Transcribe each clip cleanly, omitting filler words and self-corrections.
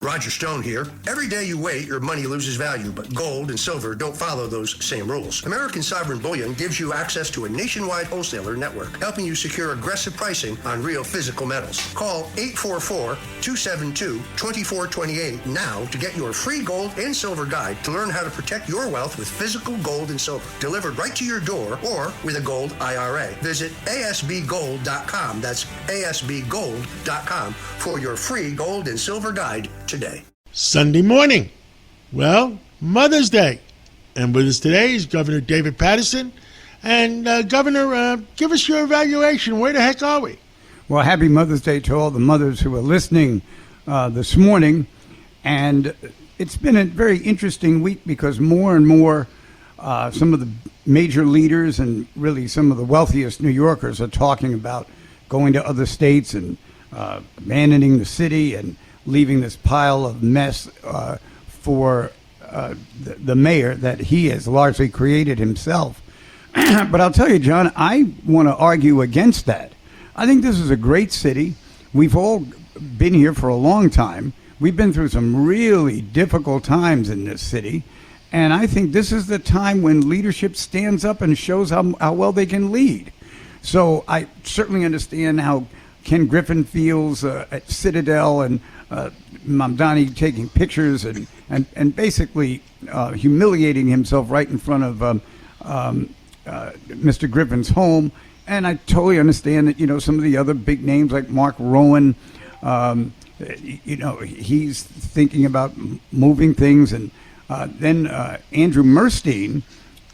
Roger Stone here. Every day you wait, your money loses value, but gold and silver don't follow those same rules. American Sovereign Bullion gives you access to a nationwide wholesaler network, helping you secure aggressive pricing on real physical metals. Call 844-272-2428 now to get your free gold and silver guide to learn how to protect your wealth with physical gold and silver, delivered right to your door or with a gold IRA. Visit asbgold.com. That's asbgold.com for your free gold and silver guide today. Sunday morning. Well, Mother's Day. And with us today is Governor David Paterson. And Governor, give us your evaluation. Where the heck are we? Well, happy Mother's Day to all the mothers who are listening this morning. And it's been a very interesting week because more and more some of the major leaders and really some of the wealthiest New Yorkers are talking about going to other states and abandoning the city and leaving this pile of mess for the mayor that he has largely created himself. But I'll tell you, John, I want to argue against that. I think this is a great city. We've all been here for a long time. We've been through some really difficult times in this city. And I think this is the time when leadership stands up and shows how well they can lead. So I certainly understand how Ken Griffin feels at Citadel and Mamdani taking pictures and basically humiliating himself right in front of Mr. Griffin's home. And I totally understand that, some of the other big names like Mark Rowan, he's thinking about moving things. And then Andrew Murstein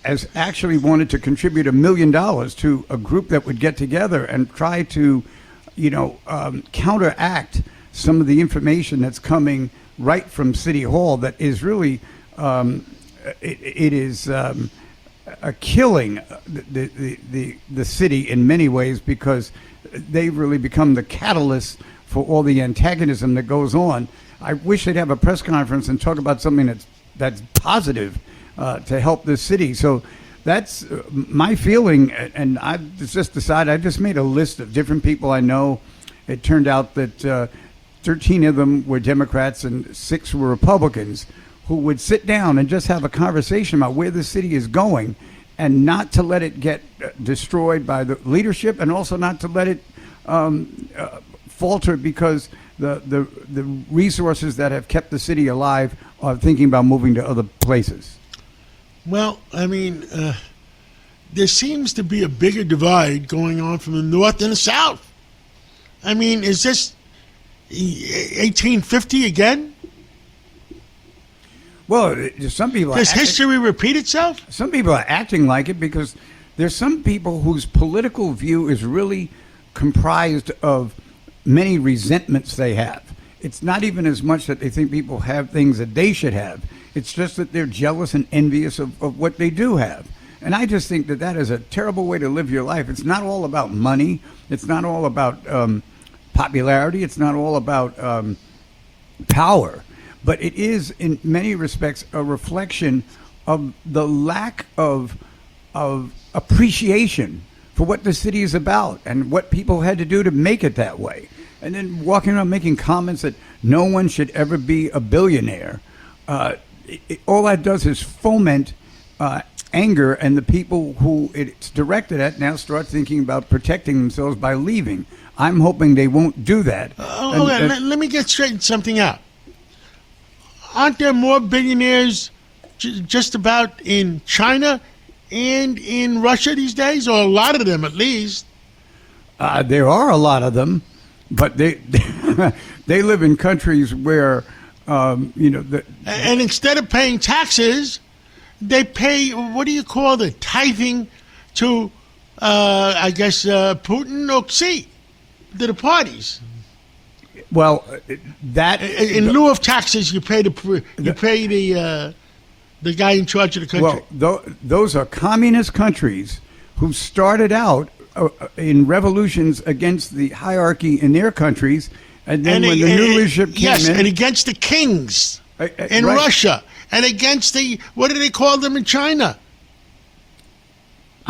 has actually wanted to contribute $1 million to a group that would get together and try to, counteract some of the information that's coming right from City Hall that is really, it is killing the city in many ways because they've really become the catalyst for all the antagonism that goes on. I wish they'd have a press conference and talk about something that's positive to help this city. So that's my feeling, and I've just decided, I just made a list of different people I know. It turned out that 13 of them were Democrats and 6 were Republicans who would sit down and just have a conversation about where the city is going and not to let it get destroyed by the leadership and also not to let it falter because the resources that have kept the city alive are thinking about moving to other places. Well, I mean, there seems to be a bigger divide going on from the north and the south. I mean, is this 1850 again? Well, some people... Does history repeat itself? Some people are acting like it because there's some people whose political view is really comprised of many resentments they have. It's not even as much that they think people have things that they should have. It's just that they're jealous and envious of what they do have. And I just think that is a terrible way to live your life. It's not all about money. It's not all about popularity. It's not all about power. But it is, in many respects, a reflection of the lack of appreciation for what the city is about and what people had to do to make it that way. And then walking around making comments that no one should ever be a billionaire. All that does is foment anger, and the people who it's directed at now start thinking about protecting themselves by leaving. I'm hoping they won't do that. Let me get straighten something out. Aren't there more billionaires just about in China and in Russia these days, or a lot of them at least? There are a lot of them, but they they live in countries where and instead of paying taxes, they pay, what do you call it, tithing to I guess Putin or Xi, to the parties. Well, that in lieu of taxes, you pay the guy in charge of the country. Well, those are communist countries who started out in revolutions against the hierarchy in their countries, and then when the new leadership came in, and against the kings in Russia, and against the, what do they call them in China?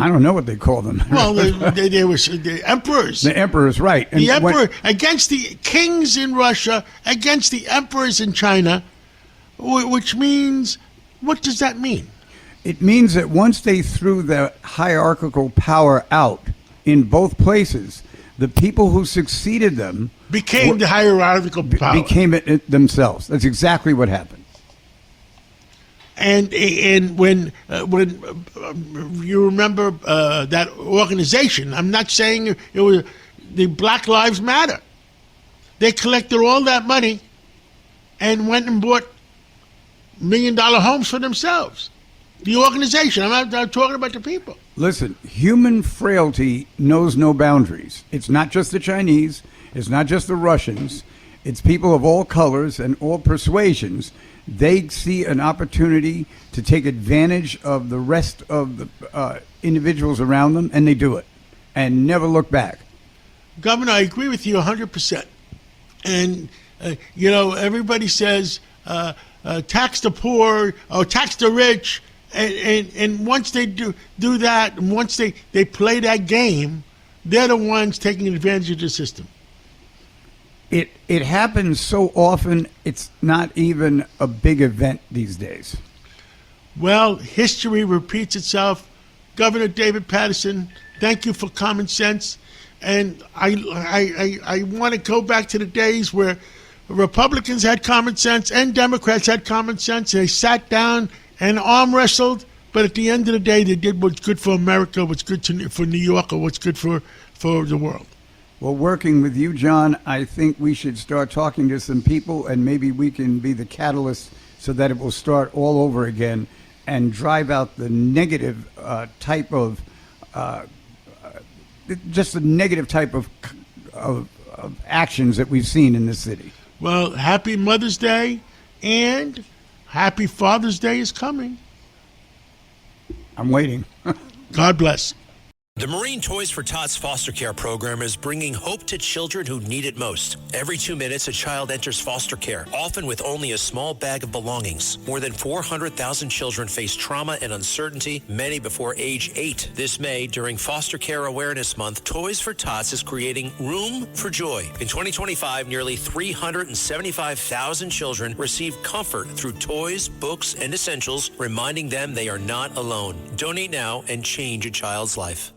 I don't know what they call them. Well, they were the emperors. The emperors, right. And The emperor against the kings in Russia, against the emperors in China, which means, what does that mean? It means that once they threw the hierarchical power out in both places, the people who succeeded them Became the hierarchical power. became it themselves. That's exactly what happened. And when you remember that organization, I'm not saying it was the Black Lives Matter. They collected all that money and went and bought $1 million homes for themselves. The organization. I'm talking about the people. Listen, human frailty knows no boundaries. It's not just the Chinese. It's not just the Russians. It's people of all colors and all persuasions. They see an opportunity to take advantage of the rest of the individuals around them, and they do it and never look back. Governor, I agree with you 100%. And, everybody says tax the poor or tax the rich. And once they do that, and once they play that game, they're the ones taking advantage of the system. It happens so often, it's not even a big event these days. Well, history repeats itself. Governor David Paterson, thank you for common sense. And I want to go back to the days where Republicans had common sense and Democrats had common sense. They sat down and arm wrestled, but at the end of the day, they did what's good for America, what's good for New York, or what's good for the world. Well, working with you, John, I think we should start talking to some people, and maybe we can be the catalyst so that it will start all over again and drive out the negative type of, just the negative type of actions that we've seen in this city. Well, happy Mother's Day, and happy Father's Day is coming. I'm waiting. God bless. The Marine Toys for Tots foster care program is bringing hope to children who need it most. Every 2 minutes, a child enters foster care, often with only a small bag of belongings. More than 400,000 children face trauma and uncertainty, many before age 8. This May, during Foster Care Awareness Month, Toys for Tots is creating Room for Joy. In 2025, nearly 375,000 children received comfort through toys, books, and essentials, reminding them they are not alone. Donate now and change a child's life.